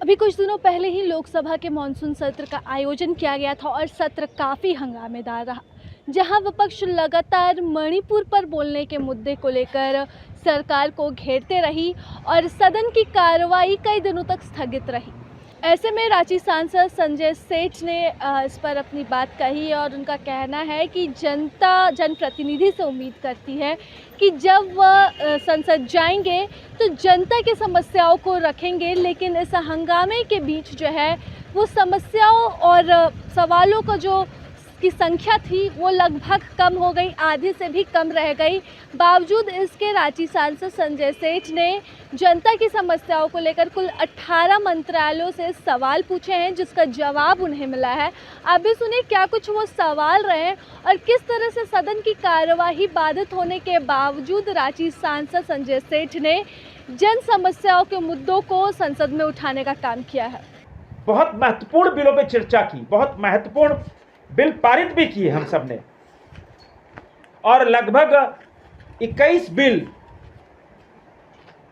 अभी कुछ दिनों पहले ही लोकसभा के मानसून सत्र का आयोजन किया गया था और सत्र काफ़ी हंगामेदार रहा, जहां विपक्ष लगातार मणिपुर पर बोलने के मुद्दे को लेकर सरकार को घेरते रही और सदन की कार्रवाई कई दिनों तक स्थगित रही। ऐसे में रांची सांसद संजय सेठ ने इस पर अपनी बात कही और उनका कहना है कि जनता जनप्रतिनिधि से उम्मीद करती है कि जब वह संसद जाएंगे तो जनता की समस्याओं को रखेंगे, लेकिन इस हंगामे के बीच जो है वो समस्याओं और सवालों का जो की संख्या थी वो लगभग कम हो गई, आधे से भी कम रह गई। बावजूद इसके रांची सांसद संजय सेठ ने जनता की समस्याओं को लेकर कुल 18 मंत्रालयों से सवाल पूछे हैं, जिसका जवाब उन्हें मिला है। आप भी सुनिए क्या कुछ वो सवाल रहे और किस तरह से सदन की कार्यवाही बाधित होने के बावजूद रांची सांसद संजय सेठ ने जन समस्याओं के मुद्दों को संसद में उठाने का काम किया है। बहुत महत्वपूर्ण बिलों पे चर्चा की, बहुत महत्वपूर्ण बिल पारित भी किए हम सब ने, और लगभग 21 बिल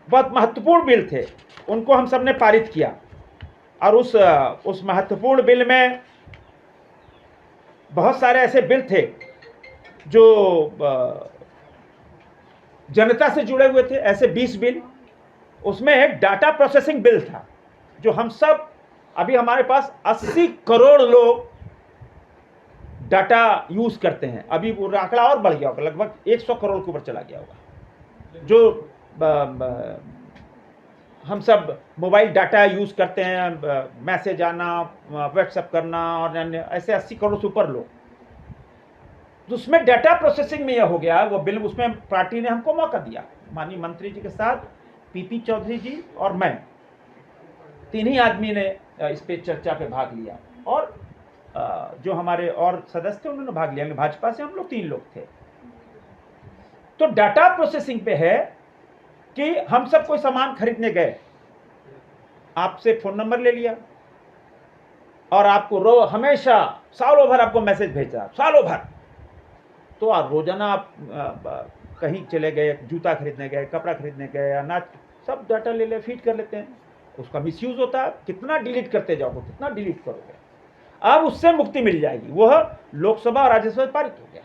बहुत महत्वपूर्ण बिल थे, उनको हम सब ने पारित किया। और उस महत्वपूर्ण बिल में बहुत सारे ऐसे बिल थे जो जनता से जुड़े हुए थे, ऐसे 20 बिल। उसमें एक डाटा प्रोसेसिंग बिल था, जो हम सब अभी हमारे पास 80 करोड़ लोग डाटा यूज करते हैं। अभी वो आंकड़ा और बढ़ गया होगा, लगभग 100 करोड़ के ऊपर चला गया होगा, जो हम सब मोबाइल डाटा यूज करते हैं, मैसेज आना, व्हाट्सएप करना और अन्य ऐसे 80 करोड़ से ऊपर लोग। तो उसमें डाटा प्रोसेसिंग में यह हो गया वो बिल, उसमें पार्टी ने हमको मौका दिया, माननीय मंत्री जी के साथ पीपी चौधरी जी और मैं, तीन ही आदमी ने इस पे चर्चा पे भाग लिया, और जो हमारे और सदस्य थे उन्होंने भाग लिया। भाजपा से हम लोग 3 लोग थे। तो डाटा प्रोसेसिंग पे है कि हम सब कोई सामान खरीदने गए, आपसे फोन नंबर ले लिया और आपको हमेशा सालों भर आपको मैसेज भेजा, सालों भर। तो आप रोजाना आप कहीं चले गए, जूता खरीदने गए, कपड़ा खरीदने गए, अनाज, सब डाटा ले फीड कर लेते हैं। उसका मिसयूज होता है, कितना डिलीट करते जाओगे, कितना डिलीट करोगे। अब उससे मुक्ति मिल जाएगी, वह लोकसभा और राज्यसभा पारित हो गया।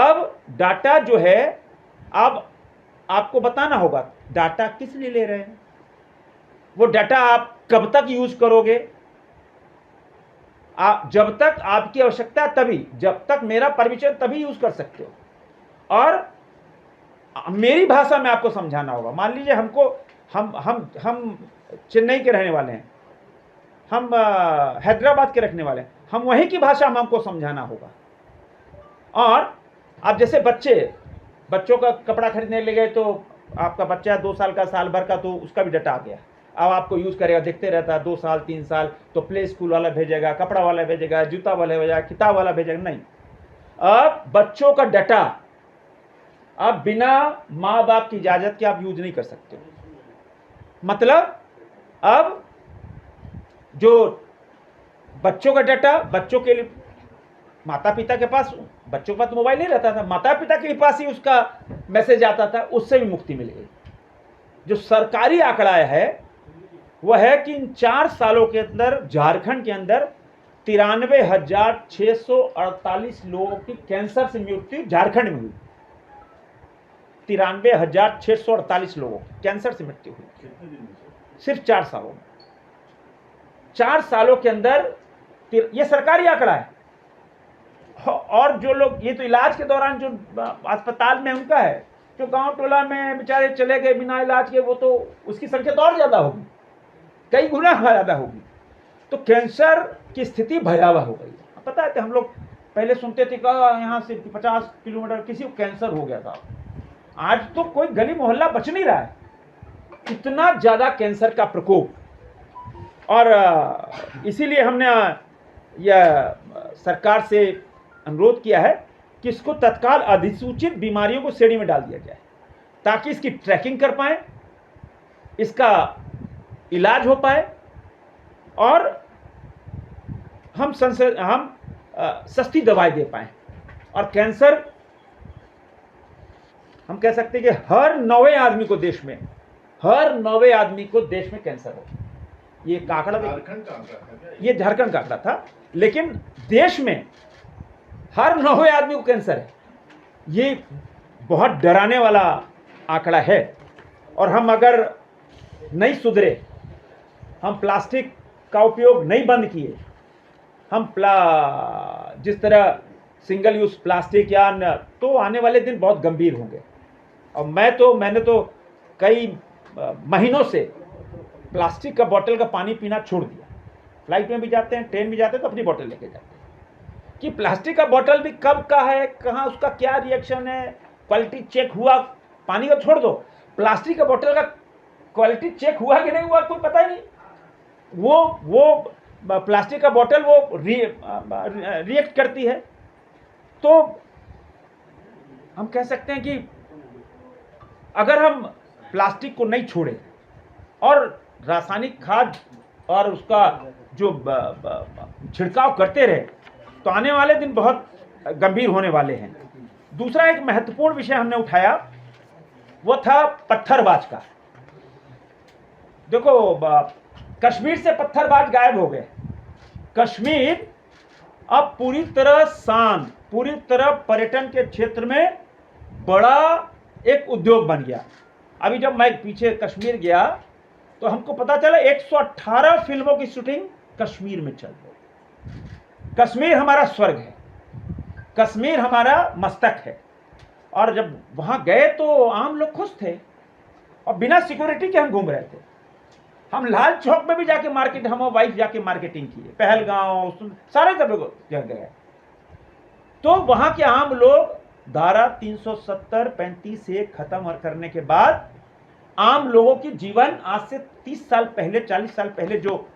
अब डाटा जो है, अब आपको बताना होगा डाटा किस लिए ले रहे हैं, वो डाटा आप कब तक यूज करोगे। जब तक आपकी आवश्यकता तभी, जब तक मेरा परमिशन तभी यूज कर सकते हो। और मेरी भाषा में आपको समझाना होगा। मान लीजिए हमको हम चेन्नई के रहने वाले हैं, हम हैदराबाद के रखने वाले हैं, हम वहीं की भाषा हमको समझाना होगा। और आप जैसे बच्चों का कपड़ा खरीदने ले गए, तो आपका बच्चा 2 साल का, साल भर का, तो उसका भी डाटा आ गया। अब आपको यूज करेगा, देखते रहता है 2 साल 3 साल, तो प्ले स्कूल वाला भेजेगा, कपड़ा वाला भेजेगा, जूता वाला भेजेगा, किताब वाला भेजेगा। नहीं, अब बच्चों का डाटा अब बिना माँ बाप की इजाजत के आप यूज नहीं कर सकते। मतलब अब जो बच्चों का डाटा, बच्चों के लिए माता पिता के पास, बच्चों के पास मोबाइल नहीं रहता था, माता पिता के पास ही उसका मैसेज आता था, उससे भी मुक्ति मिल गई। जो सरकारी आंकड़ा है वह है कि इन 4 सालों के अंदर झारखंड के अंदर 93,648 लोगों की कैंसर से मृत्यु झारखंड में हुई। 93,648 लोगों की कैंसर से मृत्यु हुई सिर्फ 4 सालों में। 4 सालों के अंदर, ये सरकारी आंकड़ा है। और जो लोग, ये तो इलाज के दौरान जो अस्पताल में उनका है, जो गांव टोला में बेचारे चले गए बिना इलाज के, वो तो उसकी संख्या तो और ज्यादा होगी, कई गुना ज्यादा होगी। तो कैंसर की स्थिति भयावह हो गई। पता है, हम लोग पहले सुनते थे कि यहाँ से 50 किलोमीटर किसी को कैंसर हो गया था। आज तो कोई गली मोहल्ला बच नहीं रहा है, इतना ज्यादा कैंसर का प्रकोप। और इसीलिए हमने यह सरकार से अनुरोध किया है कि इसको तत्काल अधिसूचित बीमारियों को श्रेणी में डाल दिया जाए, ताकि इसकी ट्रैकिंग कर पाए, इसका इलाज हो पाए, और हम सस्ती दवाई दे पाए। और कैंसर, हम कह सकते हैं कि हर 9वें आदमी को देश में कैंसर हो। ये एक आंकड़ा देखिए, झारखंड का आंकड़ा था क्या? ये झारखंड का आंकड़ा था, लेकिन देश में हर 9वें आदमी को कैंसर है। ये बहुत डराने वाला आंकड़ा है। और हम अगर नहीं सुधरे, हम प्लास्टिक का उपयोग नहीं बंद किए, हम जिस तरह सिंगल यूज प्लास्टिक या तो आने वाले दिन बहुत गंभीर होंगे। और मैंने तो कई महीनों से प्लास्टिक का बोतल का पानी पीना छोड़ दिया। फ्लाइट में भी जाते हैं, ट्रेन में जाते हैं तो अपनी बोतल लेके जाते हैं कि प्लास्टिक का बोतल भी कब का है, कहाँ उसका क्या रिएक्शन है, क्वालिटी चेक हुआ, पानी को छोड़ दो, प्लास्टिक का बोतल का क्वालिटी चेक हुआ कि नहीं हुआ कोई पता ही नहीं। वो प्लास्टिक का बोतल वो रिएक्ट करती है। तो हम कह सकते हैं कि अगर हम प्लास्टिक को नहीं छोड़े और रासायनिक खाद और उसका जो छिड़काव करते रहे तो आने वाले दिन बहुत गंभीर होने वाले हैं। दूसरा एक महत्वपूर्ण विषय हमने उठाया, वो था पत्थरबाज का। देखो, कश्मीर से पत्थरबाज गायब हो गए। कश्मीर अब पूरी तरह शांत, पूरी तरह पर्यटन के क्षेत्र में बड़ा एक उद्योग बन गया। अभी जब मैं पीछे कश्मीर गया तो हमको पता चला 118 फिल्मों की शूटिंग कश्मीर में चल रही। कश्मीर हमारा स्वर्ग है, कश्मीर हमारा मस्तक है। और जब वहां गए तो आम लोग खुश थे और बिना सिक्योरिटी के हम घूम रहे थे। हम लाल चौक में भी जाके मार्केट, हम और वाइफ जाके मार्केटिंग किए, पहलगांव सारे जगह गए। तो वहां के आम लोग धारा 370 35 से खत्म करने के बाद आम लोगों की जीवन आज से 30 साल पहले, 40 साल पहले जो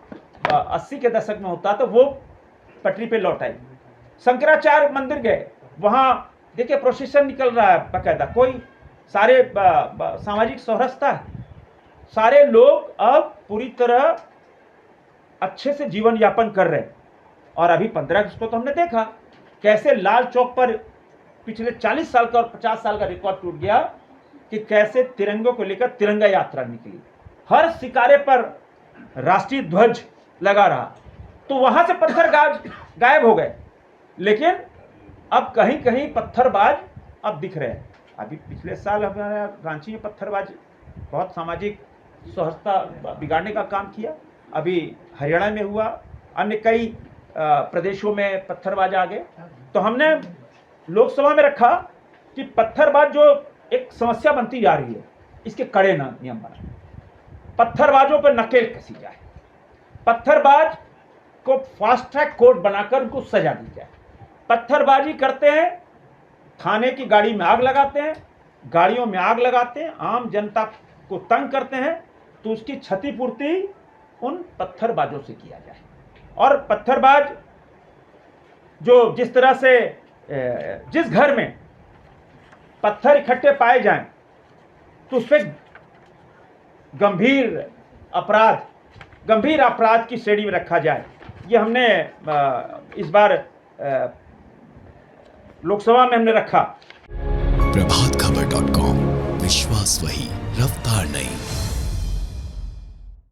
80 के दशक में होता था वो पटरी पे लौट आई। शंकराचार्य मंदिर गए, वहां देखिए प्रोसेशन निकल रहा है बाकायदा, कोई सारे सामाजिक सौहार्दता है, सारे लोग अब पूरी तरह अच्छे से जीवन यापन कर रहे हैं। और अभी 15 अगस्त को तो हमने देखा कैसे लाल चौक पर पिछले 40 साल का और 50 साल का रिकॉर्ड टूट गया कि कैसे तिरंगों को लेकर तिरंगा यात्रा निकली, हर सिकारे पर राष्ट्रीय ध्वज लगा रहा। तो वहां से पत्थर गायब हो गए, लेकिन अब कहीं कहीं पत्थरबाज अब दिख रहे हैं। अभी पिछले साल हमारे रांची में पत्थरबाज बहुत सामाजिक सौहार्दता बिगाड़ने का काम किया। अभी हरियाणा में हुआ, अन्य कई प्रदेशों में पत्थरबाज आ गए। तो हमने लोकसभा में रखा कि पत्थरबाज जो एक समस्या बनती जा रही है, इसके कड़े नियम बनाए, पत्थरबाजों पर नकेल कसी जाए, पत्थरबाज को फास्ट ट्रैक कोर्ट बनाकर उनको सजा दी जाए। पत्थरबाजी करते हैं, थाने की गाड़ी में आग लगाते हैं, गाड़ियों में आग लगाते हैं, आम जनता को तंग करते हैं, तो उसकी क्षतिपूर्ति उन पत्थरबाजों से किया जाए। और पत्थरबाज जो जिस तरह से जिस घर में पत्थर इकट्ठे पाए जाएं तो उस पर गंभीर अपराध की श्रेणी में रखा जाए। ये हमने इस बार लोकसभा में हमने रखा। प्रभातखबर.com, विश्वास वही, रफ्तार नहीं।